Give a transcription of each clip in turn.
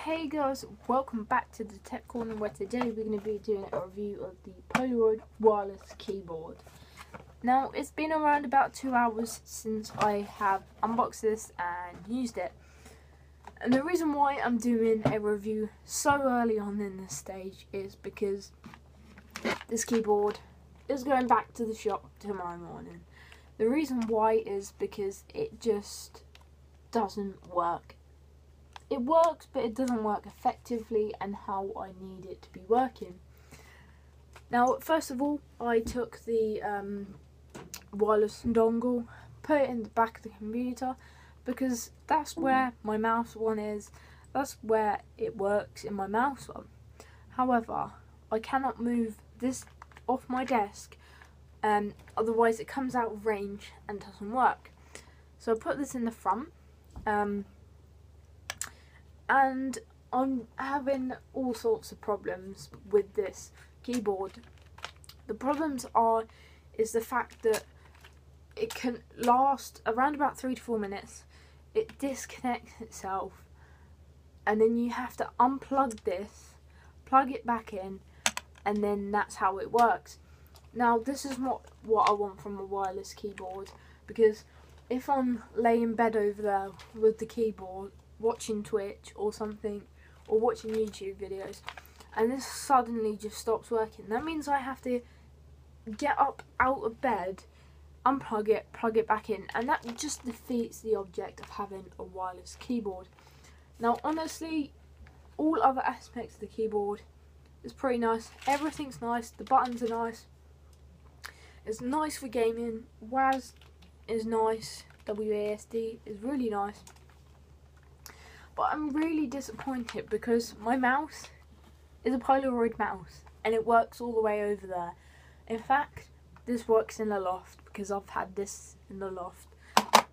Hey guys, welcome back to the Tech Corner, where today we're going to be doing a review of the Polariod Wireless Keyboard. Now, it's been around about 2 hours since I have unboxed this and used it. And the reason why I'm doing a review so early on in this stage is because this keyboard is going back to the shop tomorrow morning. The reason why is because it just doesn't work. It works, but it doesn't work effectively and how I need it to be working. Now, first of all, I took the wireless dongle, put it in the back of the computer, because that's where my mouse one is. That's where it works in my mouse one. However, I cannot move this off my desk, otherwise it comes out of range and doesn't work. So I put this in the front. And I'm having all sorts of problems with this keyboard. The problems is the fact that it can last around about 3 to 4 minutes. It disconnects itself, and then you have to unplug this, plug it back in, and then that's how it works. Now, this is what I want from a wireless keyboard, because if I'm laying in bed over there with the keyboard, watching Twitch or something, or watching YouTube videos, and this suddenly just stops working, that means I have to get up out of bed, unplug it, plug it back in, and that just defeats the object of having a wireless keyboard. Now, honestly, all other aspects of the keyboard is pretty nice. Everything's nice. The buttons are nice. It's nice for gaming. WAS is nice. WASD is really nice. But I'm really disappointed because my mouse is a Polaroid mouse and it works all the way over there. In fact, this works in the loft because I've had this in the loft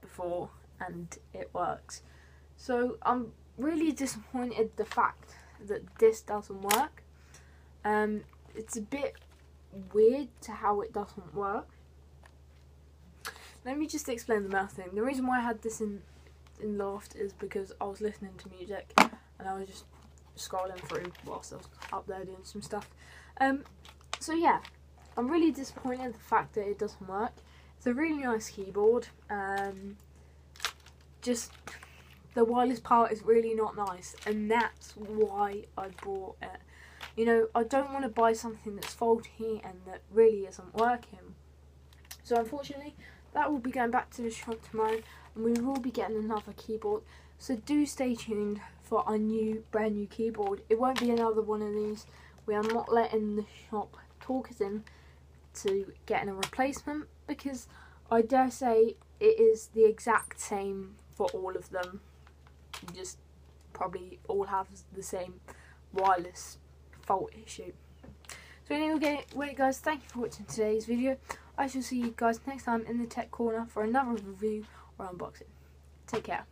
before and it works. So I'm really disappointed the fact that this doesn't work. It's a bit weird to how it doesn't work. Let me just explain the mouse thing. The reason why I had this in loft is because I was listening to music and I was just scrolling through whilst I was up there doing some stuff. So yeah, I'm really disappointed in the fact that it doesn't work. It's a really nice keyboard. Just the wireless part is really not nice, and that's why I bought it. You know, I don't want to buy something that's faulty and that really isn't working. So unfortunately, that will be going back to the shop tomorrow, and we will be getting another keyboard. So do stay tuned for our brand new keyboard. It won't be another one of these. We are not letting the shop talk us in to getting a replacement, because I dare say it is the exact same for all of them. You just probably all have the same wireless fault issue. So anyway guys, thank you for watching today's video. I shall see you guys next time in the Tech Corner for another review or unboxing. Take care.